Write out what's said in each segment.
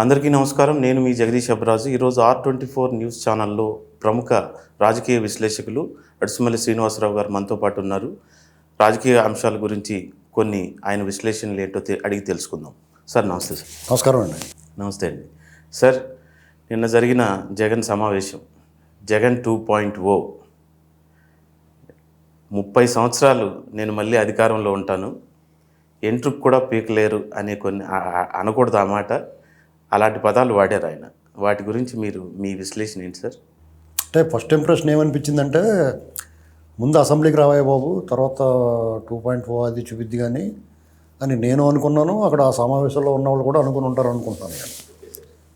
అందరికీ నమస్కారం. నేను మీ జగదీష్ అబ్బరాజు. ఈరోజు R24 న్యూస్ ఛానల్లో ప్రముఖ రాజకీయ విశ్లేషకులు అడుసుమల్లి శ్రీనివాసరావు గారు మనతో పాటు ఉన్నారు. రాజకీయ అంశాల గురించి కొన్ని ఆయన విశ్లేషణలు ఏంటో అడిగి తెలుసుకుందాం. సార్ నమస్తే. సార్ నమస్కారం అండి. నమస్తే అండి. సార్, నిన్న జరిగిన జగన్ సమావేశం, జగన్ 2.0, 30 సంవత్సరాలు నేను మళ్ళీ అధికారంలో ఉంటాను, ఎంట్రుకు కూడా పీకలేరు అనే కొన్ని అనకూడదు ఆ మాట, అలాంటి పదాలు వాడారు ఆయన. వాటి గురించి మీ విశ్లేషణ ఏంటి సార్? అంటే ఫస్ట్ ఇంప్రెషన్ ఏమనిపించిందంటే, ముందు అసెంబ్లీకి రావయ్య బాబు, తర్వాత 2.0 అది చూపిద్ది కానీ అని నేను అనుకున్నాను. అక్కడ ఆ సమావేశంలో ఉన్న వాళ్ళు కూడా అనుకుని ఉంటారు అనుకుంటున్నాను నేను.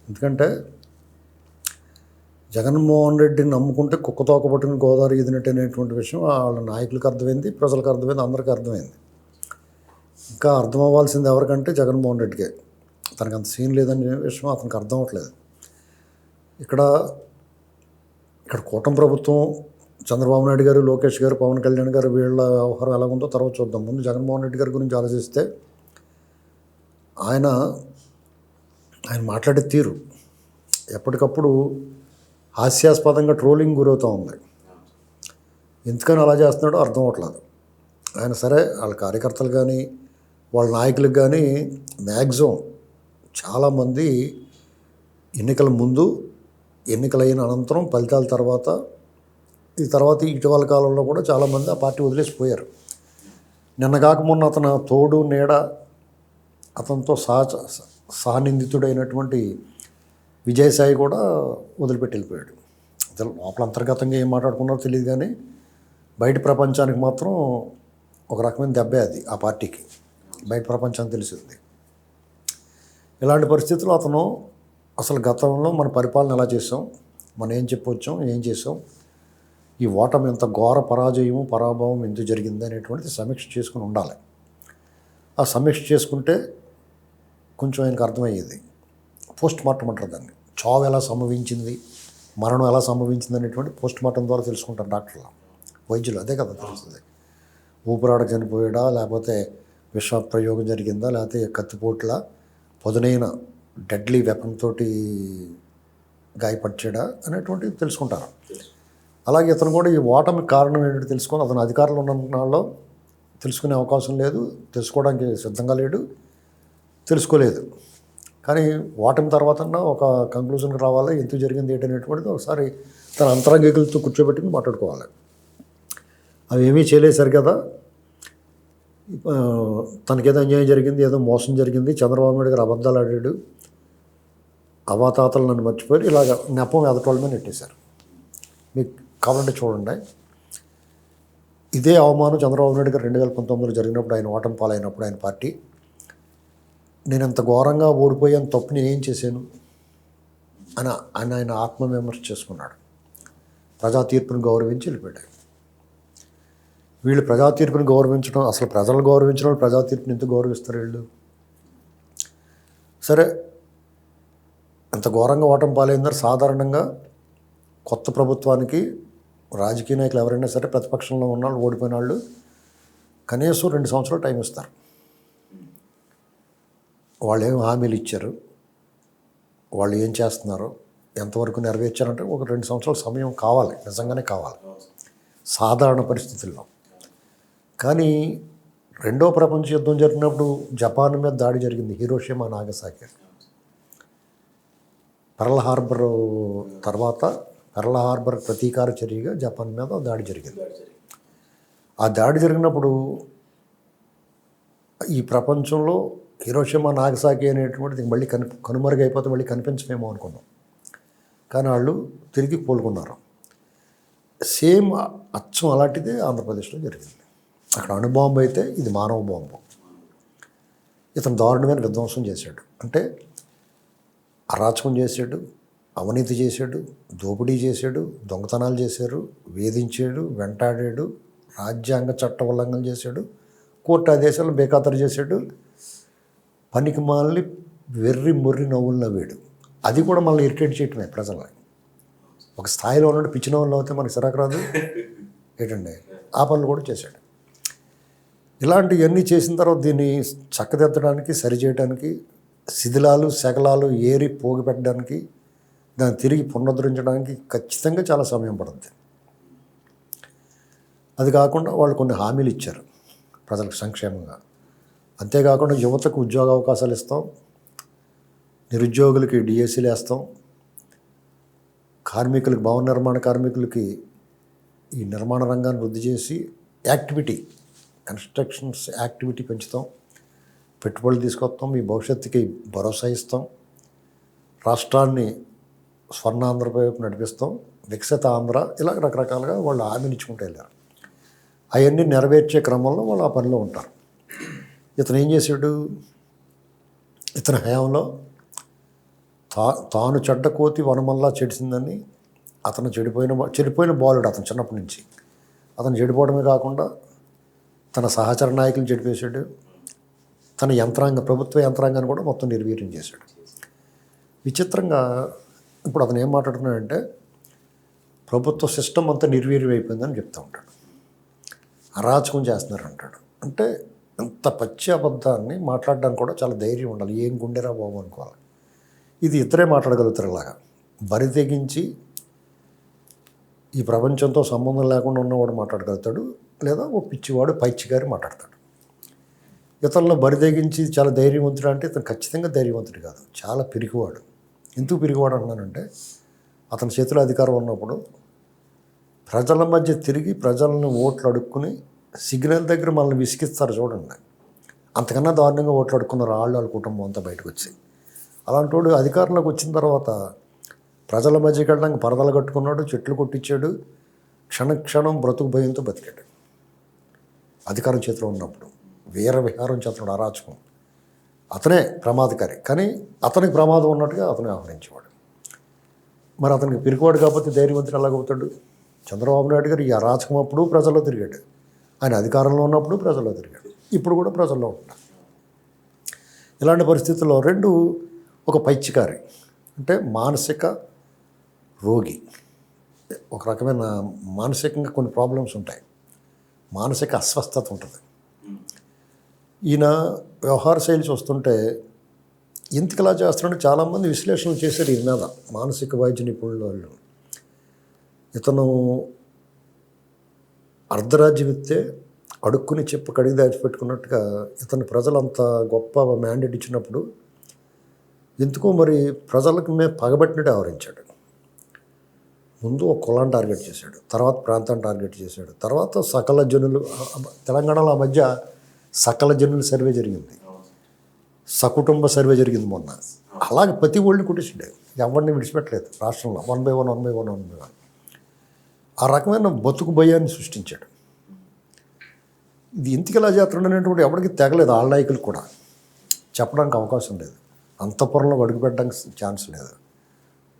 ఎందుకంటే జగన్మోహన్ రెడ్డిని నమ్ముకుంటే కుక్కతోక పట్టుకుని గోదావరి ఈదినట్టు అనేటువంటి విషయం వాళ్ళ నాయకులకు అర్థమైంది, ప్రజలకు అర్థమైంది, అందరికీ అర్థమైంది. ఇంకా అర్థం అవ్వాల్సింది ఎవరికంటే జగన్మోహన్ రెడ్డికే. తనకు అంత సీన్ లేదనే విషయం అతనికి అర్థం అవ్వట్లేదు. ఇక్కడ కూటమి ప్రభుత్వం, చంద్రబాబు నాయుడు గారు, లోకేష్ గారు, పవన్ కళ్యాణ్ గారు, వీళ్ళ వ్యవహారం ఎలా ఉందో తర్వాత చూద్దాం. ముందు జగన్మోహన్ రెడ్డి గారి గురించి ఆలోచిస్తే ఆయన మాట్లాడే తీరు ఎప్పటికప్పుడు హాస్యాస్పదంగా ట్రోలింగ్ గురవుతూ ఉంది. ఎందుకని అలా చేస్తున్నాడో అర్థం అవ్వట్లేదు. ఆయన సరే వాళ్ళ కార్యకర్తలు కానీ వాళ్ళ నాయకులకు కానీ మ్యాక్సిమం చాలామంది ఎన్నికల ముందు, ఎన్నికలైన అనంతరం, ఫలితాల తర్వాత ఇటీవల కాలంలో కూడా చాలామంది ఆ పార్టీ వదిలేసిపోయారు. నిన్న కాకమున్న అతను తోడు నీడ, అతనితో సహనిందితుడైనటువంటి విజయసాయి కూడా వదిలిపెట్టి వెళ్ళిపోయాడు. లోపల అంతర్గతంగా ఏం మాట్లాడుకున్నారో తెలియదు కానీ బయట ప్రపంచానికి మాత్రం ఒక రకమైన దెబ్బే అది ఆ పార్టీకి. బయట ప్రపంచానికి తెలిసింది. ఇలాంటి పరిస్థితుల్లో అతను అసలు గతంలో మన పరిపాలన ఎలా చేసాం, మనం ఏం చెప్పొచ్చాం, ఏం చేసాం, ఈ ఓటమి ఎంత ఘోర పరాజయము, పరాభవం ఎందుకు జరిగింది అనేటువంటిది సమీక్ష చేసుకుని ఉండాలి. ఆ సమీక్ష చేసుకుంటే కొంచెం ఆయనకు అర్థమయ్యేది. పోస్ట్ మార్టం అంటారు దాన్ని. చావు ఎలా సంభవించింది, మరణం ఎలా సంభవించింది అనేటువంటి పోస్ట్ మార్టం ద్వారా తెలుసుకుంటారు డాక్టర్లు, వైద్యులు. అదే కదా తెలుస్తుంది. ఊపిరాడక చనిపోయాడా, లేకపోతే విష ప్రయోగం జరిగిందా, లేకపోతే కత్తిపోట్ల పదునైన డెడ్లీ వెపన్ తోటి గాయపరిచాడా అనేటువంటివి తెలుసుకుంటారు. అలాగే ఇతను కూడా ఈ ఓటమి కారణం ఏంటంటే తెలుసుకొని, అతను అధికారంలో ఉన్న నాళ్ళు తెలుసుకునే అవకాశం లేదు, తెలుసుకోవడానికి సిద్ధంగా లేడు, తెలుసుకోలేదు. కానీ ఓటమి తర్వాత ఒక కంక్లూజన్కి రావాలి, ఎందుకు జరిగింది ఏంటనేటువంటిది ఒకసారి తన అంతరంగికులతో కూర్చోబెట్టుకుని మాట్లాడుకోవాలి. అవి ఏమీ చేయలేదు కదా. తనకేదో అన్యాయం జరిగింది, ఏదో మోసం జరిగింది, చంద్రబాబు నాయుడు గారు అబద్ధాలు ఆడాడు, అవాతాతలు నన్ను మర్చిపోయి ఇలాగ నెపం ఎదటోళ్ళ మీద నెట్టేశారు. మీకు కావాలంటే చూడండి. ఇదే అవమానం చంద్రబాబు నాయుడు గారు 2019లో జరిగినప్పుడు, ఆయన ఓటమి పాలైనప్పుడు ఆయన పార్టీ, నేను ఎంత ఘోరంగా ఓడిపోయాను, తప్పు నేనేం చేశాను అని ఆయన ఆత్మవిమర్శ చేసుకున్నాడు. ప్రజా తీర్పును గౌరవించి వెళ్ళిపోయాడు. వీళ్ళు ప్రజా తీర్పుని గౌరవించడం, అసలు ప్రజలు గౌరవించడం, ప్రజా తీర్పుని ఎందుకు గౌరవిస్తారు వీళ్ళు? సరే, అంత ఘోరంగా ఓటమి పాలైందని సాధారణంగా కొత్త ప్రభుత్వానికి రాజకీయ నాయకులు ఎవరైనా సరే, ప్రతిపక్షంలో ఉన్న వాళ్ళు, ఓడిపోయిన వాళ్ళు కనీసం 2 సంవత్సరాలు టైం ఇస్తారు. వాళ్ళు ఏం హామీలు ఇచ్చారు, వాళ్ళు ఏం చేస్తున్నారో, ఎంతవరకు నెరవేర్చారంటే ఒక 2 సంవత్సరాల సమయం కావాలి, నిజంగానే కావాలి సాధారణ పరిస్థితుల్లో. కానీ రెండో ప్రపంచ యుద్ధం జరిగినప్పుడు జపాన్ మీద దాడి జరిగింది, హిరోషిమా నాగసాకి. పెర్ల్ హార్బర్ తర్వాత పెర్ల్ హార్బర్ ప్రతీకార చర్యగా జపాన్ మీద దాడి జరిగింది. ఆ దాడి జరిగినప్పుడు ఈ ప్రపంచంలో హిరోషిమా నాగసాకి అనేటువంటిది మళ్ళీ కనుమరుగైపోతే మళ్ళీ కనిపించమేమో అనుకున్నాం. కానీ వాళ్ళు తిరిగి కోలుకున్నారు. సేమ్ అచ్చం అలాంటిదే ఆంధ్రప్రదేశ్లో జరిగింది. అక్కడ అణుబాంబు అయితే ఇది మానవ బాంబు. ఇతను దారుణమైన విధ్వంసం చేశాడు. అంటే అరాచకం చేశాడు, అవినీతి చేశాడు, దోపిడీ చేశాడు, దొంగతనాలు చేశారు, వేధించాడు, వెంటాడాడు, రాజ్యాంగ చట్ట ఉల్లంఘన చేశాడు, కోర్టు ఆదేశాలను బేఖాతరు చేశాడు, పనికి మాలని వెర్రి మొర్రి నవ్వులు నవ్వాడు. అది కూడా మళ్ళీ ఇరిటేట్ చేయటమే ప్రజలు. ఒక స్థాయిలో ఉన్నట్టు పిచ్చిన వాళ్ళు అయితే మనకి సిరాకు రాదు ఏంటండి, ఆ పనులు కూడా చేశాడు. ఇలాంటివన్నీ చేసిన తర్వాత దీన్ని చక్కదిద్దడానికి, సరిచేయడానికి శిథిలాలు శకలాలు ఏరి పోగు పెట్టడానికి, దాన్ని తిరిగి పునరుద్ధరించడానికి ఖచ్చితంగా చాలా సమయం పడుతుంది. అది కాకుండా వాళ్ళు కొన్ని హామీలు ఇచ్చారు ప్రజలకు సంక్షేమంగా. అంతేకాకుండా యువతకు ఉద్యోగ అవకాశాలు ఇస్తాం, నిరుద్యోగులకి డిఎస్సీలు వేస్తాం, కార్మికులకి, భవన నిర్మాణ కార్మికులకి ఈ నిర్మాణ రంగాన్ని వృద్ధి చేసి యాక్టివిటీ, కన్స్ట్రక్షన్స్ యాక్టివిటీ పెంచుతాం, పెట్టుబడులు తీసుకొస్తాం, మీ భవిష్యత్తుకి భరోసా ఇస్తాం, రాష్ట్రాన్ని స్వర్ణాంధ్ర వైపు నడిపిస్తాం, వికసిత ఆంధ్ర, ఇలా రకరకాలుగా వాళ్ళు హామీలు ఇచ్చుకుంటూ వెళ్ళారు. అవన్నీ నెరవేర్చే క్రమంలో వాళ్ళు ఆ పనిలో ఉంటారు. ఇతను ఏం చేశాడు? ఇతని హయాంలో తాను చెడ్డ కోతి వనమల్లా చెడిసిందని, అతను చెడిపోయిన బాలుడు అతను చిన్నప్పటి నుంచి. అతను చెడిపోవడమే కాకుండా తన సహచర నాయకులు చెడిపేశాడు, తన ప్రభుత్వ యంత్రాంగాన్ని కూడా మొత్తం నిర్వీర్యం చేశాడు. విచిత్రంగా ఇప్పుడు అతను ఏం మాట్లాడుతున్నాడంటే ప్రభుత్వ సిస్టమ్ అంతా నిర్వీర్యం అయిపోయిందని చెప్తూ ఉంటాడు, అరాచకం చేస్తున్నారు అంటాడు. అంటే ఇంత పచ్చి అబద్ధాన్ని మాట్లాడడానికి కూడా చాలా ధైర్యం ఉండాలి. ఏం గుండెరా బాబు అనుకోవాలి. ఇది ఇద్దరే మాట్లాడగలుగుతారు. ఇలాగా బరి తెగించి ఈ ప్రపంచంతో సంబంధం లేకుండా ఉన్నవాడు మాట్లాడగలుగుతాడు, లేదా ఓ పిచ్చివాడు పైచిగారి మాట్లాడతాడు. ఇతరులను బరి తెగించి చాలా ధైర్యవంతుడు అంటే ఇతను ఖచ్చితంగా ధైర్యవంతుడు కాదు, చాలా పిరికివాడు. ఎందుకు పిరికివాడు అన్నానంటే అతని చేతిలో అధికారం ఉన్నప్పుడు ప్రజల మధ్య తిరిగి ప్రజలను ఓట్లు అడుక్కుని సిగ్నల్ దగ్గర మనల్ని విసిగిస్తారు చూడండి, అంతకన్నా దారుణంగా ఓట్లు అడుక్కున్నారు వాళ్ళ కుటుంబం అంతా బయటకు వచ్చి. అలాంటి వాడు అధికారంలోకి వచ్చిన తర్వాత ప్రజల మధ్యకి వెళ్ళడానికి పరదలు కట్టుకున్నాడు, చెట్లు కొట్టించాడు, క్షణక్షణం బ్రతుకు భయంతో బతికాడు. అధికారం చేతిలో ఉన్నప్పుడు వీర విహారం చేస్తున్నాడు, అరాచకం. అతనే ప్రమాదకారి, కానీ అతనికి ప్రమాదం ఉన్నట్టుగా అతనే ఆహ్వానించేవాడు. మరి అతనికి పిరికివాడు కాకపోతే ధైర్యవంతుడు ఎలాగవుతాడు? చంద్రబాబు నాయుడు గారు ఈ అరాచకం అప్పుడు ప్రజల్లో తిరిగాడు, ఆయన అధికారంలో ఉన్నప్పుడు ప్రజల్లో తిరిగాడు, ఇప్పుడు కూడా ప్రజల్లో ఉంటాడు. ఇలాంటి పరిస్థితుల్లో రెండు, ఒక పైచికారి అంటే మానసిక రోగి, ఒక రకమైన మానసికంగా కొన్ని ప్రాబ్లమ్స్ ఉంటాయి, మానసిక అస్వస్థత ఉంటుంది. ఈయన వ్యవహార శైలి చూస్తుంటే ఇంతకలా చేస్తున్నాడు. చాలామంది విశ్లేషణలు చేశారు ఈయన మీద, మానసిక వైద్య నిపుణుల వాళ్ళు. ఇతను అర్ధరాజ్యం ఇస్తే అడుక్కుని చెప్పు కడిగి దాచిపెట్టుకున్నట్టుగా ఇతను ప్రజలు అంత గొప్ప మ్యాండేట్ ఇచ్చినప్పుడు ఎందుకో మరి ప్రజలకు పగబట్టినట్టు వ్యవహరించాడు. ముందు ఒక కులాన్ని టార్గెట్ చేశాడు, తర్వాత ప్రాంతాన్ని టార్గెట్ చేశాడు, తర్వాత సకల జనులు. తెలంగాణలో ఆ మధ్య సకల జనుల సర్వే జరిగింది, సకుటుంబ సర్వే జరిగింది మొన్న. అలాగే ప్రతి ఒళ్ళని కొట్టేసాడు, ఎవరిని విడిచిపెట్టలేదు రాష్ట్రంలో. 1 by 1. ఆ రకమైన బతుకు భయాన్ని సృష్టించాడు. ఇది ఇంటికి ఎలా చేస్తున్నాడనేటువంటి ఎవరికి తెగలేదు, ఆళ్ళ నాయకులు కూడా చెప్పడానికి అవకాశం లేదు, అంతఃపురంలో అడుగుపెట్టడానికి ఛాన్స్ లేదు.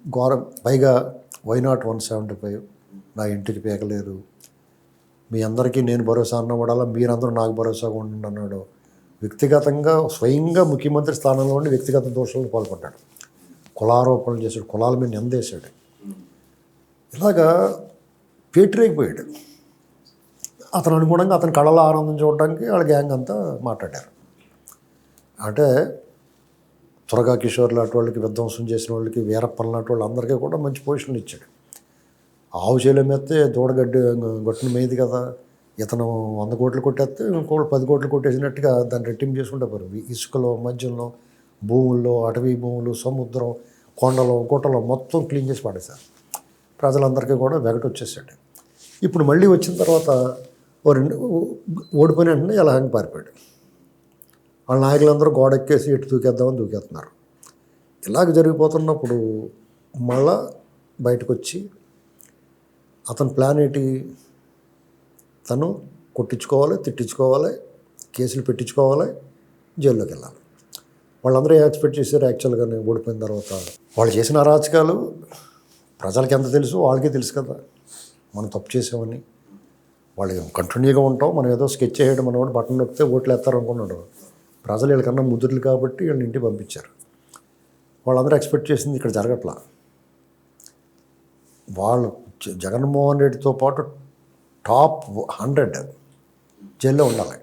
ఘోరం. పైగా వై నాట్ 175, నా ఇంటికి పేకలేరు, మీ అందరికీ నేను భరోసా అన్నవాడాలా, మీరందరూ నాకు భరోసాగా ఉండండి అన్నాడు. వ్యక్తిగతంగా స్వయంగా ముఖ్యమంత్రి స్థానంలో ఉండి వ్యక్తిగత దోషాలను పాల్పడ్డాడు, కులారోపణలు చేశాడు, కులాల మీద నిందేశాడు. ఇలాగా పేటరేగిపోయాడు. అతను అనుగుణంగా అతని కళలో ఆనందం చూడడానికి వాళ్ళ గ్యాంగ్ అంతా మాట్లాడారు. అంటే త్వరగా కిషోర్ లాంటి వాళ్ళకి, విధ్వంసం చేసిన వాళ్ళకి, వీరప్పన్ లాంటి వాళ్ళు అందరికీ కూడా మంచి పొజిషన్లు ఇచ్చాడు. ఆవు చేయలేం ఎత్తే దూడగడ్డి గొట్టిన మేది కదా, ఇతను 100 కోట్లు కొట్టేస్తే ఇంకోళ్ళు 10 కోట్లు కొట్టేసినట్టుగా దాన్ని రెట్టింపు చేసుకుంటే పోరు. ఇసుకలో, మధ్యంలో, భూముల్లో, అటవీ భూములు, సముద్రం, కొండలు, గుట్టలు మొత్తం క్లీన్ చేసి పడేశారు. ప్రజలందరికీ కూడా వెగటొచ్చేసాడు. ఇప్పుడు మళ్ళీ వచ్చిన తర్వాత ఓడిపోయిన వెంటనే ఇలా హ్యాంగ్ పారిపోయాడు. వాళ్ళ నాయకులందరూ గోడ ఎక్కేసి ఎటు దూకేద్దామని దూకేస్తున్నారు. ఇలాగ జరిగిపోతున్నప్పుడు మళ్ళా బయటకు వచ్చి అతని ప్లాన్ ఏంటి? తను కొట్టించుకోవాలి, తిట్టించుకోవాలి, కేసులు పెట్టించుకోవాలి, జైల్లోకి వెళ్ళాలి. వాళ్ళందరూ ఎక్స్పెక్ట్ చేశారు. యాక్చువల్గానే ఓడిపోయిన తర్వాత వాళ్ళు చేసిన అరాచకాలు ప్రజలకి ఎంత తెలుసు, వాళ్ళకే తెలుసు కదా మనం తప్పు చేసామని. వాళ్ళు కంటిన్యూగా ఉంటాం, మనం ఏదో స్కెచ్ చేయడం మనవాడు బటన్ నొక్కితే ఓట్లు వేస్తారు అనుకున్నాడు. ప్రజలు వీళ్ళకన్నా ముద్దులు కాబట్టి వీళ్ళని ఇంటికి పంపించారు. వాళ్ళందరూ ఎక్స్పెక్ట్ చేసింది ఇక్కడ జరగట్లా. వాళ్ళు జగన్మోహన్ రెడ్డితో పాటు టాప్ 100 జైల్లో ఉండాలి,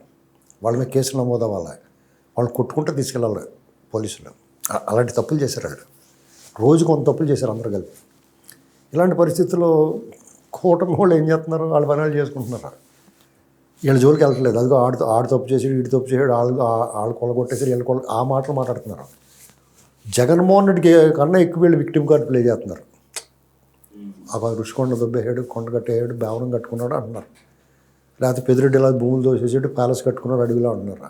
వాళ్ళ మీద కేసులు నమోదు అవ్వాలి, వాళ్ళు కొట్టుకుంటే తీసుకెళ్ళాలి పోలీసులు. అలాంటి తప్పులు చేశారు వాళ్ళు. రోజు కొంత తప్పులు చేశారు అందరూ కలిపి. ఇలాంటి పరిస్థితుల్లో కూటమి వాళ్ళు ఏం చేస్తున్నారు, వాళ్ళ పని వాళ్ళు చేసుకుంటున్నారు. వీళ్ళ జోలికి వెళ్ళట్లేదు. అదిగో ఆడు తప్పు చేసాడు, వీడు తప్పు చేసాడు, వాళ్ళు కొలగొట్టేసారు, వీళ్ళు ఆ మాటలు మాట్లాడుతున్నారు. జగన్మోహన్ రెడ్డికి కన్నా ఎక్కువ వీళ్ళు విక్టిమ్ కార్డు ప్లే చేస్తున్నారు. ఆ రుషికొండ దొబ్బేసాడు, కొండ కట్టేసాడు, భవనం కట్టుకున్నాడు అంటున్నారు. లేకపోతే పెద్దిరెడ్డి ఇలా భూములు దోసేసాడు, ప్యాలెస్ కట్టుకున్నాడు అడవిలో అంటున్నారు.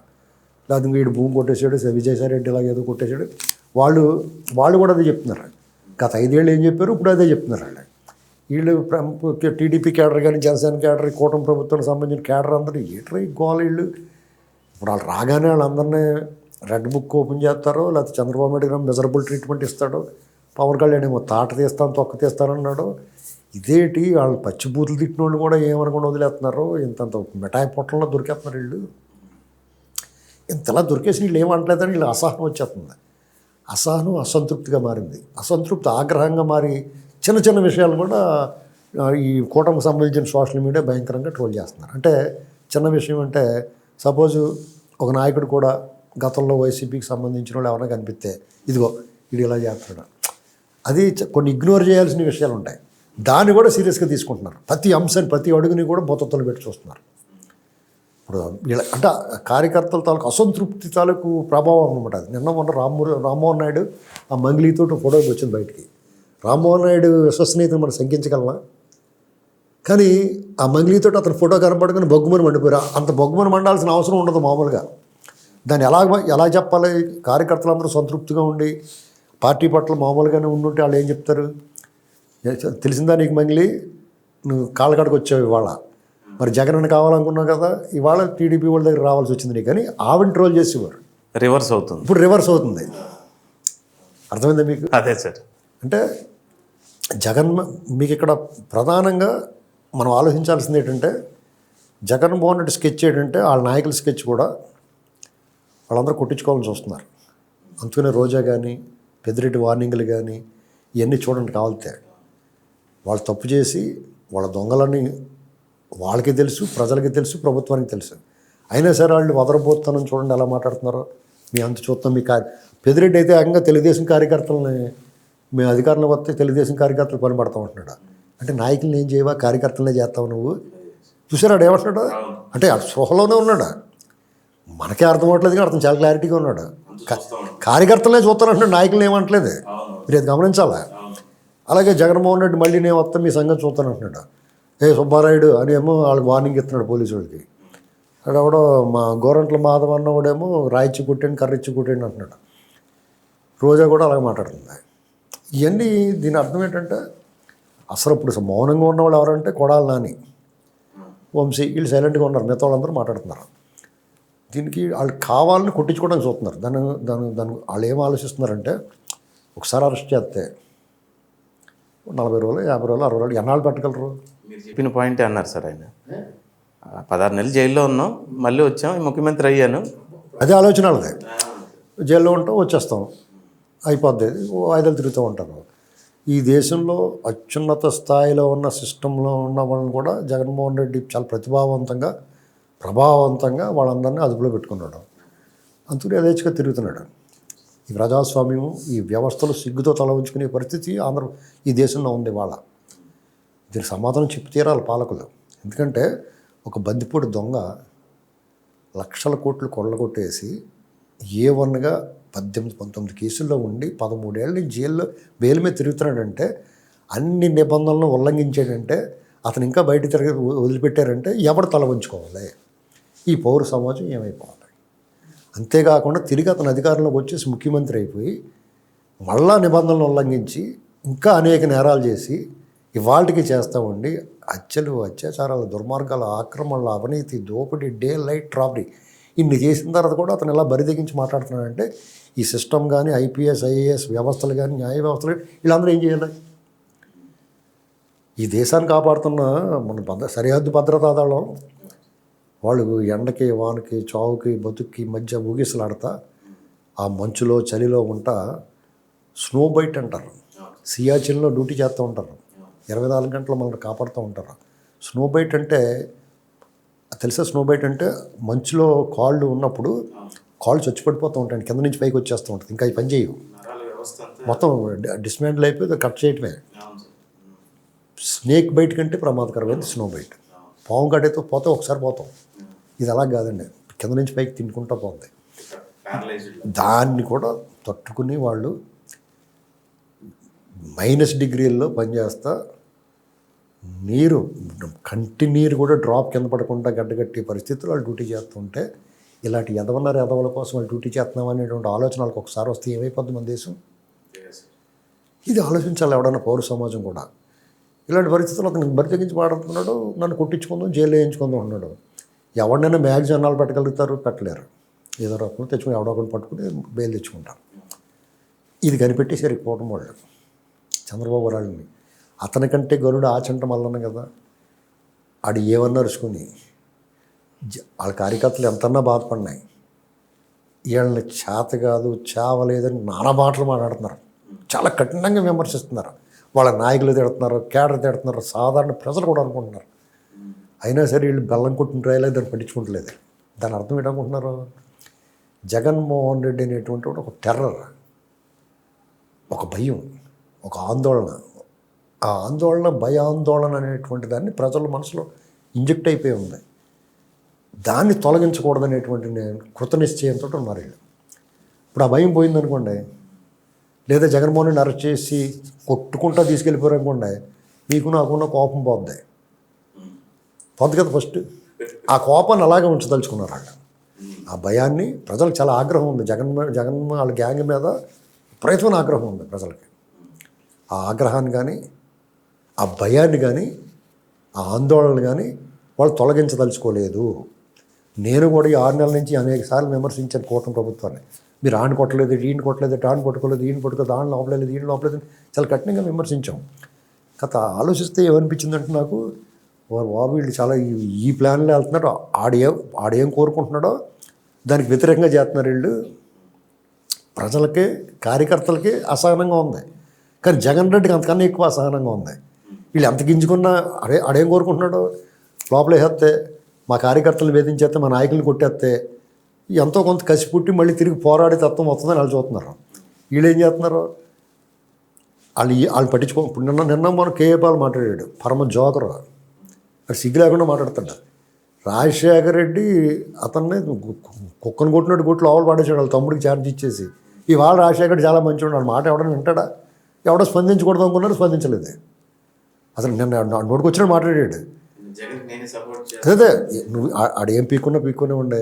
లేకపోతే వీడు భూమి కొట్టేసాడు, విజయసాయి రెడ్డి ఇలా ఏదో కొట్టేసాడు. వాళ్ళు కూడా అదే చెప్తున్నారు. గత 5 ఏళ్ళు ఏం చెప్పారు, ఇప్పుడు అదే చెప్తున్నారు వాళ్ళు. వీళ్ళు టీడీపీ క్యాడర్ కానీ, జనసేన క్యాడర్, కూటమి ప్రభుత్వానికి సంబంధించిన క్యాడర్ అందరూ ఏట్రా ఈ గోల వీళ్ళు. ఇప్పుడు వాళ్ళు రాగానే వాళ్ళందరినీ రెడ్ బుక్ ఓపెన్ చేస్తారో, లేకపోతే చంద్రబాబు నాయుడు గారు మెజరబుల్ ట్రీట్మెంట్ ఇస్తాడో, పవన్ కళ్యాణ్ ఏమో తాట తీస్తాను తొక్క తీస్తానన్నాడు. ఇదేంటి వాళ్ళు పచ్చిబూతులు తిట్టిన వాళ్ళు కూడా ఏమనుకుండా వదిలేస్తున్నారు. ఇంతంత మిఠాయి పొట్టంలో దొరికేస్తున్నారు వీళ్ళు. ఇంతలా దొరికేసి వీళ్ళు ఏమంటలేదని వీళ్ళు అసహనం వచ్చేస్తుంది. అసహనం అసంతృప్తిగా మారింది. అసంతృప్తి ఆగ్రహంగా మారి చిన్న చిన్న విషయాలు కూడా ఈ కూటమికి సంబంధించిన సోషల్ మీడియా భయంకరంగా ట్రోల్ చేస్తున్నారు. అంటే చిన్న విషయం అంటే సపోజు ఒక నాయకుడు కూడా గతంలో వైసీపీకి సంబంధించిన వాళ్ళు ఎవరైనా కనిపిస్తే ఇదిగో ఇది ఇలా చేస్తున్నాడు, అది కొన్ని ఇగ్నోర్ చేయాల్సిన విషయాలు ఉంటాయి. దాన్ని కూడా సీరియస్గా తీసుకుంటున్నారు. ప్రతి అంశాన్ని ప్రతి అడుగుని కూడా బొత్తలు పెట్టి చూస్తున్నారు. ఇప్పుడు వీళ్ళ అంటే కార్యకర్తల తాలూకు అసంతృప్తి తాలూకు ప్రభావం అనమాట. అది నిన్న మొన్న రామ్మోహన్ నాయుడు ఆ మంగ్లీతో ఫోటో వచ్చింది బయటికి. రామ్మోహన్ నాయుడు విశ్వసనీయతను మనం శంకించగలమా? కానీ ఆ మంగ్లీతో అతను ఫోటో కనపడుకుని బొగ్గుమని మండిపోయారు. అంత బొగ్గుమని మండాల్సిన అవసరం ఉండదు మామూలుగా. దాన్ని ఎలా చెప్పాలి? కార్యకర్తలందరూ సంతృప్తిగా ఉండి పార్టీ పట్ల మామూలుగానే ఉండుంటే వాళ్ళు ఏం చెప్తారు? తెలిసిందా నీకు మంగ్లీ, నువ్వు కాళ్ళకాడికి వచ్చావు ఇవాళ, మరి జగన్ అని కావాలనుకున్నావు కదా, ఇవాళ టీడీపీ వాళ్ళ దగ్గర రావాల్సి వచ్చింది నీకు అని ఆవిడని ట్రోల్ చేసేవారు. రివర్స్ అవుతుంది. ఇప్పుడు రివర్స్ అవుతుంది. అర్థమైందా మీకు? అదే సార్. అంటే మీకు ఇక్కడ ప్రధానంగా మనం ఆలోచించాల్సింది ఏంటంటే, జగన్మోహన్ రెడ్డి స్కెచ్ ఏంటంటే వాళ్ళ నాయకుల స్కెచ్ కూడా వాళ్ళందరూ కొట్టించుకోవాలని చూస్తున్నారు. అందుకనే రోజా కానీ, పెద్దిరెడ్డి వార్నింగ్లు కానీ ఇవన్నీ చూడండి కావాలితే. వాళ్ళు తప్పు చేసి వాళ్ళ దొంగలని వాళ్ళకి తెలుసు, ప్రజలకి తెలుసు, ప్రభుత్వానికి తెలుసు. అయినా సరే వాళ్ళు వదలబోతానని చూడండి ఎలా మాట్లాడుతున్నారో. మీ అంత చూస్తాం. మీ పెద్దిరెడ్డి అయితే ఏకంగా తెలుగుదేశం కార్యకర్తలని మేము అధికారంలో వస్తే తెలుగుదేశం కార్యకర్తలు పని పడతాం అంటున్నాడు. అంటే నాయకులను ఏం చేయవా, కార్యకర్తలనే చేస్తావు నువ్వు. చూసారాడు ఏమంటున్నాడు? అంటే ఆ స్పృహలోనే ఉన్నాడు. మనకే అర్థం అవ్వట్లేదు కానీ అర్థం చాలా క్లారిటీగా ఉన్నాడు. కార్యకర్తలనే చూస్తానంటున్నాడు, నాయకులను ఏమంటలేదు. మీరు అది గమనించాలా. అలాగే జగన్మోహన్ రెడ్డి మళ్ళీ నేను వస్తా మీ సంగతి చూస్తానంటున్నాడు. సుబ్బారాయుడు అని ఏమో వాళ్ళకి వార్నింగ్ ఇస్తున్నాడు పోలీసు వాళ్ళకి. అక్కడెవడో మా గోరంట్ల మాధవ్ అన్నవాడేమో రాయిచ్చి కుట్టండి, కర్రిచ్చి కుట్టండి అంటున్నాడు. రోజా కూడా అలాగే మాట్లాడుతుంది. ఇవన్నీ దీని అర్థం ఏంటంటే, అసలు ఇప్పుడు మౌనంగా ఉన్నవాళ్ళు ఎవరంటే కొడాలి నాని, వంశీ, వీళ్ళు సైలెంట్గా ఉన్నారు. మిగతా వాళ్ళందరూ మాట్లాడుతున్నారు. దీనికి వాళ్ళు కావాలని కొట్టించుకోవడానికి చూస్తున్నారు. దాన్ని వాళ్ళు ఏం ఆలోచిస్తున్నారంటే, ఒకసారి అరెస్ట్ చేస్తే 40 రోజులు, 50 రోజులు, 60 రోజులు ఎన్నాళ్ళు పెట్టగలరు? మీరు చెప్పిన పాయింటే అన్నారు సార్ ఆయన. 16 నెలలు జైల్లో ఉన్నాం, మళ్ళీ వచ్చాం, ముఖ్యమంత్రి అయ్యాను. అదే ఆలోచన వాళ్ళది. జైల్లో ఉంటాం, వచ్చేస్తాం, అయిపోద్ది, వాయిదాలు తిరుగుతూ ఉంటారు. ఈ దేశంలో అత్యున్నత స్థాయిలో ఉన్న సిస్టంలో ఉన్న వాళ్ళని కూడా జగన్మోహన్ రెడ్డి చాలా ప్రభావవంతంగా వాళ్ళందరినీ అదుపులో పెట్టుకున్నాడు. అందుకని యథేచ్ఛగా తిరుగుతున్నాడు. ఈ ప్రజాస్వామ్యం, ఈ వ్యవస్థలు సిగ్గుతో తల ఉంచుకునే పరిస్థితి ఈ దేశంలో ఉంది వాళ్ళ. దీనికి సమాధానం చెప్పి తీరాలి పాలకులు. ఎందుకంటే ఒక బందిపోటు దొంగ లక్షల కోట్లు కొల్లగొట్టేసి A1గా 18-19 కేసుల్లో ఉండి 13 ఏళ్ళ నుంచి జైల్లో బెయిల్ మీద తిరుగుతున్నాడంటే, అన్ని నిబంధనలను ఉల్లంఘించాడంటే, అతను ఇంకా బయట వదిలిపెట్టారంటే ఎవరు తల వంచుకోవాలి? ఈ పౌర సమాజం ఏమైపోవాలి? అంతేకాకుండా తిరిగి అతను అధికారంలోకి వచ్చేసి ముఖ్యమంత్రి అయిపోయి మళ్ళా నిబంధనలు ఉల్లంఘించి ఇంకా అనేక నేరాలు చేసి ఇవాళకి చేస్తూ ఉండి హత్యలు, అత్యాచారాలు, దుర్మార్గాలు, ఆక్రమణలు, అవినీతి, దోపిడీ, డే లైట్ రాబరీ ఇన్ని చేసిన తర్వాత కూడా అతను ఎలా బరిదెగించి మాట్లాడుతున్నాడంటే, ఈ సిస్టమ్ కానీ, IPS, IAS వ్యవస్థలు కానీ, న్యాయ వ్యవస్థలు వీళ్ళందరూ ఏం చేయాలి? ఈ దేశాన్ని కాపాడుతున్న మన సరిహద్దు భద్రతా దళం వాళ్ళు ఎండకి, వానకి, చావుకి, బతుక్కి మధ్య ఊగిసలాడతా ఆ మంచులో, చలిలో ఉంటా స్నో బైట్ అంటారు. సియాచిన్లో డ్యూటీ చేస్తూ ఉంటారు. 24 గంటలు మనల్ని కాపాడుతూ ఉంటారు. స్నో బైట్ అంటే తెలుసా? స్నో బైట్ అంటే మంచులో కాళ్ళు ఉన్నప్పుడు కాళ్ళు చచ్చి పడిపోతూ ఉంటాయి, కింద నుంచి పైకి వచ్చేస్తూ ఉంటుంది, ఇంకా అవి పని చేయవు, మొత్తం డిస్మాండిల్ అయిపోయి కట్ చేయటమే. స్నేక్ బైట్ కంటే ప్రమాదకరమైనది స్నో బైట్. పాము కట్టేతో పోతే ఒకసారి పోతాం, ఇది అలా కాదండి, కింద నుంచి పైకి తినుకుంటూ పోతుంది. దాన్ని కూడా తట్టుకుని వాళ్ళు -డిగ్రీల్లో పనిచేస్తా, నీరు కంటి నీరు కూడా డ్రాప్ కింద పడకుండా గడ్డగట్టే పరిస్థితులు వాళ్ళు డ్యూటీ చేస్తుంటే, ఇలాంటి ఎదవల కోసం వాళ్ళు డ్యూటీ చేస్తున్నాం అనేటువంటి ఆలోచన వాళ్ళకి ఒకసారి వస్తే ఏమైపోద్ది మన దేశం? ఇది ఆలోచించాలి ఎవడన్నా పౌర సమాజం కూడా. ఇలాంటి పరిస్థితుల్లో అతను బరి తెగించి మాట్లాడుతున్నాడు, నన్ను కొట్టించుకుందాం, జైలు వేయించుకుందాం అన్నాడు. ఎవరినైనా మ్యాక్సిమం అన్నాలు పెట్టగలుగుతారు, పెట్టలేరు. ఏదో రకంగా తెచ్చుకుని ఎవడో ఒకటి పట్టుకుని బెయిల్ తెచ్చుకుంటారు. ఇది కనిపెట్టేసారు పోవటం వాళ్ళు చంద్రబాబు రాళ్ళని. అతనికంటే గరుడు ఆచంట మల్లన్న కదా, ఆడు ఏమన్నా అరుచుకుని వాళ్ళ కార్యకర్తలు ఎంతన్నా బాధపడినాయి, వీళ్ళని చేత కాదు చావలేదని నానా మాటలు మాట్లాడుతున్నారు, చాలా కఠినంగా విమర్శిస్తున్నారు, వాళ్ళ నాయకులు తిడుతున్నారు, కేడర్ తిడుతున్నారు, సాధారణ ప్రజలు కూడా అనుకుంటున్నారు. అయినా సరే వీళ్ళు బెల్లం కొట్టిన రాయలేదు, దాన్ని పట్టించుకుంటలేదు. దాని అర్థం ఏంటనుకుంటున్నారు? జగన్మోహన్ రెడ్డి అనేటువంటి ఒక టెర్రర్, ఒక భయం, ఒక ఆందోళన. ఆ ఆందోళన భయాందోళన అనేటువంటి దాన్ని ప్రజల మనసులో ఇంజెక్ట్ అయిపోయి ఉంది. దాన్ని తొలగించకూడదనేటువంటి కృతనిశ్చయంతో ఉన్నారు వీళ్ళు. ఇప్పుడు ఆ భయం పోయిందనుకోండి, లేదా జగన్మోహన్ రెడ్డి అరెస్ట్ చేసి కొట్టుకుంటా తీసుకెళ్ళిపోయారు అనుకోండి, మీకు నాకున్న కోపం పోద్ది కదా ఫస్ట్. ఆ కోపాన్ని అలాగే ఉంచదలుచుకున్నారు వాళ్ళు. ఆ భయాన్ని ప్రజలకు చాలా ఆగ్రహం ఉంది, జగన్ వాళ్ళ గ్యాంగ్ మీద విపరీతమైన ఆగ్రహం ఉంది ప్రజలకి. ఆ ఆగ్రహాన్ని కానీ, ఆ భయాన్ని కానీ, ఆ ఆందోళన కానీ వాళ్ళు తొలగించదలుచుకోలేదు. నేను కూడా ఈ 6 నెలల నుంచి అనేక సార్లు విమర్శించాను కూటమి ప్రభుత్వాన్ని. మీరు ఆడిని కొట్టలేదు, ఈయన కొట్టలేదు, ఆడిని పట్టుకోలేదు, ఈయన పట్టుకోలేదు, ఆడిని లోపలేదు, ఈయన లోపలేదు, చాలా కఠినంగా విమర్శించాం. కథ ఆలోచిస్తే ఏమనిపించిందంటే నాకు, బాబు వీళ్ళు చాలా ఈ ప్లాన్లో వెళ్తున్నారు, ఆడేం కోరుకుంటున్నాడో దానికి వ్యతిరేకంగా చేస్తున్నారు వీళ్ళు. ప్రజలకి కార్యకర్తలకి అసహనంగా ఉంది, కానీ జగన్ రెడ్డికి అంతకన్నా ఎక్కువ అసహనంగా ఉంది. వీళ్ళు ఎంత గింజుకున్నా ఆడేం కోరుకుంటున్నాడో, లోపల వేస్తే మా కార్యకర్తలు వేధించేస్తే, మా నాయకులను కొట్టేస్తే ఎంతో కొంత కసి పుట్టి మళ్ళీ తిరిగి పోరాడే తత్వం వస్తుందని వాళ్ళు చూస్తున్నారు. వీళ్ళు ఏం చేస్తున్నారు, వాళ్ళు పట్టించుకో. ఇప్పుడు నిన్న మనం కేఏ పాల్ మాట్లాడాడు, పరమ జోకరు, అది సిగ్గు లేకుండా మాట్లాడుతాడు. రాజశేఖర రెడ్డి అతన్ని కుక్కను కొట్టినట్టు కొట్టి లోపల పాడేసాడు వాళ్ళ తమ్ముడికి ఛార్జ్ ఇచ్చేసి. ఇవాళ రాజశేఖర రెడ్డి చాలా మంచివాడు, వాళ్ళ మాట ఎవడన్నా వింటాడా? ఎవడో స్పందించకూడదు అనుకున్నారు, స్పందించలేదు. అసలు నిన్న నోటికి వచ్చినట్టు మాట్లాడాడు. అదే నువ్వు ఆడేం పీక్కునే ఉండే,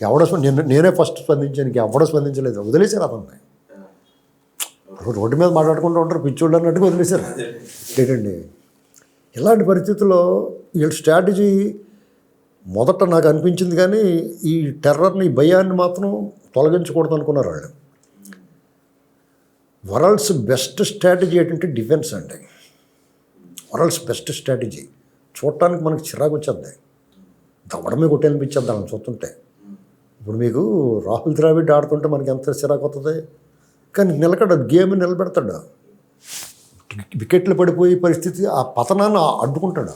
ఎవడో నేనే ఫస్ట్ స్పందించాను, ఎవడో స్పందించలేదు, వదిలేశారు అతన్ని. రోడ్డు మీద మాట్లాడుకుంటూ ఉంటారు, పిచ్చోళ్ళు అన్నట్టుగా వదిలేశారు. ఏంటండి ఇలాంటి పరిస్థితుల్లో వీళ్ళ స్ట్రాటజీ మొదట నాకు అనిపించింది, కానీ ఈ టెర్రర్ని, ఈ భయాన్ని మాత్రం తొలగించకూడదు అనుకున్నారు వాళ్ళు. వరల్డ్స్ బెస్ట్ స్ట్రాటజీ ఏంటంటే డిఫెన్స్ అండి. World's best strategy. చూడటానికి మనకు చిరాకు వచ్చేది, దవడమే కొట్టేనిపించేది వాళ్ళని చూస్తుంటే. ఇప్పుడు మీకు రాహుల్ ద్రావిడ్ ఆడుతుంటే మనకి ఎంత చిరాకు వస్తుంది, కానీ గేమ్ నిలబెడతాడు, వికెట్లు పడిపోయే పరిస్థితి, ఆ పతనాన్ని అడ్డుకుంటాడు.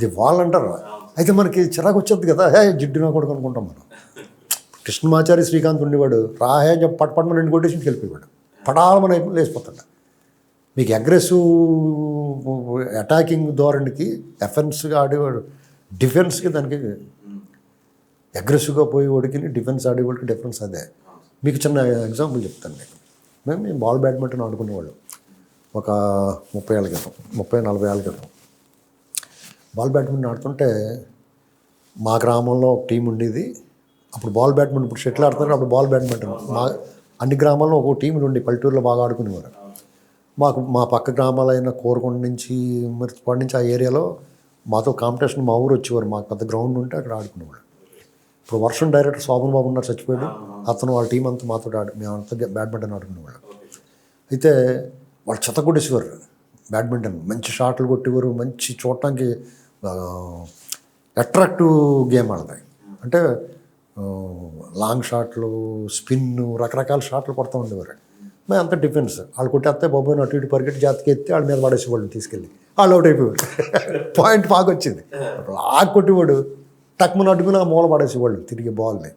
ది వాల్ అంటారు. అయితే మనకి చిరాకు వచ్చేది కదా, జిడ్డునా కొడుకు అనుకుంటాం మనం. కృష్ణమాచారి శ్రీకాంత్ ఉండేవాడు, రాహే అని చెప్పి పట్టపట్టమని 2 కొట్టేసి వెళ్ళిపోయాడు, పడాలమని లేచిపోతాడు. మీకు అగ్రెసివ్ అటాకింగ్ ధోరణికి ఎఫెన్స్గా ఆడేవాడు, డిఫెన్స్కి దానికి అగ్రెసివ్గా పోయేవాడికి డిఫెన్స్ ఆడేవాడికి డిఫరెన్స్ అదే. మీకు చిన్న ఎగ్జాంపుల్ చెప్తాను. మేము బాల్ బ్యాడ్మింటన్ ఆడుకునేవాళ్ళం ఒక 30 ఏళ్ళ క్రితం, 30-40 ఏళ్ళ క్రితం. బాల్ బ్యాడ్మింటన్ ఆడుతుంటే మా గ్రామంలో ఒక టీం ఉండేది. అప్పుడు బాల్ బ్యాడ్మింటన్, ఇప్పుడు షటిల్ ఆడుతున్నారు, అప్పుడు బాల్ బ్యాడ్మింటన్. మా అన్ని గ్రామాల్లో ఒక టీం ఉండి పల్లెటూరులో బాగా ఆడుకునేవారు. మా పక్క గ్రామాలైన కోరకొండ నుంచి, మిర్చిపాడు నుంచి, ఆ ఏరియాలో మాతో కాంపిటీషన్ మా ఊరు వచ్చేవారు. మాకు పెద్ద గ్రౌండ్ ఉంటే అక్కడ ఆడుకునేవాడు. ఇప్పుడు వర్షం డైరెక్టర్ శోభన్ బాబు ఉన్నారు, చచ్చిపోయాడు. అతను వాళ్ళ టీం అంతా మాతో మేమంతా బ్యాడ్మింటన్ ఆడుకునేవాళ్ళు. అయితే వాళ్ళు చెత్తకొట్టేసేవారు బ్యాడ్మింటన్, మంచి షాట్లు కొట్టేవారు, మంచి చూడటానికి అట్రాక్టివ్ గేమ్ ఆడతాయి. అంటే లాంగ్ షాట్లు, స్పిన్ను, రకరకాల షాట్లు కొడుతూ ఉండేవారు. మేము అంత డిఫెన్స్. వాళ్ళు కొట్టేస్తే బాబోని అటు ఇటు పరిగెట్టి జాతికి ఎత్తి వాళ్ళ మీద పడేసేవాళ్ళు, తీసుకెళ్ళి వాళ్ళు అవుట్ అయిపోయాడు. పాయింట్ బాగొచ్చింది. లాగ్ కొట్టేవాడు, టక్మని అడ్డుకుని ఆ మూల పడేసేవాళ్ళు తిరిగి బాల్ని.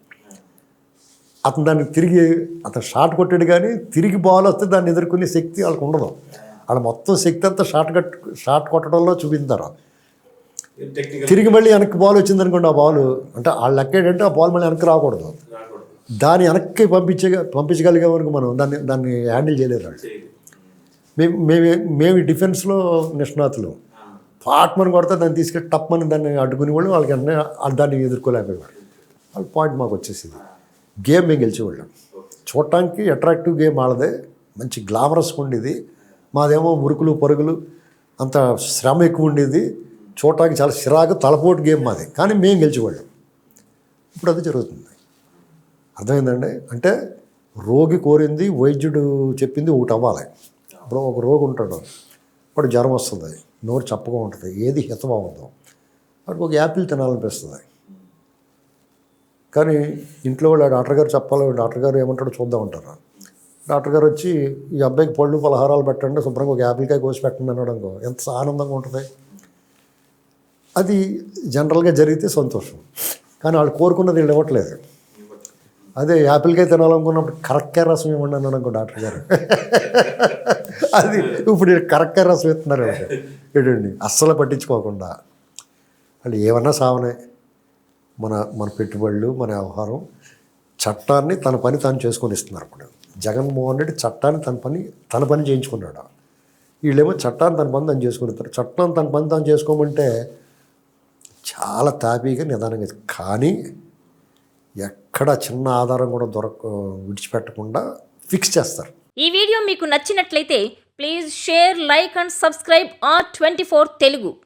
అతను దాన్ని తిరిగి అతను షాట్ కొట్టాడు కానీ తిరిగి బాల్ వస్తే దాన్ని ఎదుర్కొనే శక్తి వాళ్ళకి ఉండదు. వాళ్ళ మొత్తం శక్తి అంతా షాట్ కొట్టడంలో చూపించారు. తిరిగి మళ్ళీ వెనక్కి బాల్ వచ్చిందనుకోండి, ఆ బాల్ అంటే వాళ్ళు లెక్కేటంటే ఆ బాల్ మళ్ళీ వెనక్కి రాకూడదు. దాన్ని వెనక్కి పంపించగలిగామనుకో మనం దాన్ని హ్యాండిల్ చేయలేరు వాళ్ళు. మేము డిఫెన్స్లో నిష్ణాతులు. పాట్మని కొడితే దాన్ని తీసుకెళ్ళి టప్మని దాన్ని అడ్డుకునే వాళ్ళు, వాళ్ళకి వెంటనే దాన్ని ఎదుర్కోలేకపోయేవాడు. వాళ్ళ పాయింట్ మాకు వచ్చేసింది. గేమ్ మేము గెలిచేవాళ్ళం. చూడటానికి అట్రాక్టివ్ గేమ్ వాళ్ళదే, మంచి గ్లామరస్గా ఉండేది. మాదేమో మురుకులు పరుగులు, అంత శ్రమ ఎక్కువ ఉండేది. చూడటానికి చాలా చిరాకు తలపోటు గేమ్ మాది, కానీ మేము గెలిచేవాళ్ళం. ఇప్పుడు అది జరుగుతుంది. అర్థమైందండి. అంటే రోగి కోరింది వైద్యుడు చెప్పింది ఒకటి అవ్వాలి. ఇప్పుడు ఒక రోగి ఉంటాడు, వాడు జ్వరం వస్తుంది, నోరు చప్పగా ఉంటుంది, ఏది హితం అవ్వదు, వాడికి ఒక యాపిల్ తినాలనిపిస్తుంది. కానీ ఇంట్లో వాళ్ళు డాక్టర్ గారు చెప్పాలి, డాక్టర్ గారు ఏమంటాడో చూద్దాం అంటారు. డాక్టర్ గారు వచ్చి ఈ అబ్బాయికి పళ్ళు పలహారాలు పెట్టండి, శుభ్రంగా ఒక యాపిల్కాయ కోసి పెట్టండి అనడం ఎంత ఆనందంగా ఉంటుంది. అది జనరల్గా జరిగితే సంతోషం, కానీ వాళ్ళు కోరుకున్నది వీళ్ళు ఇవ్వట్లేదు. అదే యాపిల్కాయ తినాలనుకున్నప్పుడు కరక్కాయ రసం ఇవ్వండి అన్నాడు అనుకో డాక్టర్ గారు. అది ఇప్పుడు కరక్కాయ రసం ఇస్తున్నారు ఏంటండి, అస్సలు పట్టించుకోకుండా. వాళ్ళు ఏమన్నా సావనే, మన పెట్టుబడులు, మన వ్యవహారం, చట్టాన్ని తన పని తాను చేసుకొని ఇస్తున్నారు. ఇప్పుడు జగన్మోహన్ రెడ్డి చట్టాన్ని తన పని చేయించుకున్నాడు. వీళ్ళేమో చట్టాన్ని తన పని తాను చేసుకుని చట్టాన్ని తన పని తాను చేసుకోమంటే చాలా తాపీగా నిదానంగా, కానీ ఎక్కడ చిన్న ఆధారం కూడా విడిచిపెట్టకుండా ఫిక్స్ చేస్తారు. ఈ వీడియో మీకు నచ్చినట్లయితే please share, like and subscribe R24 Telugu.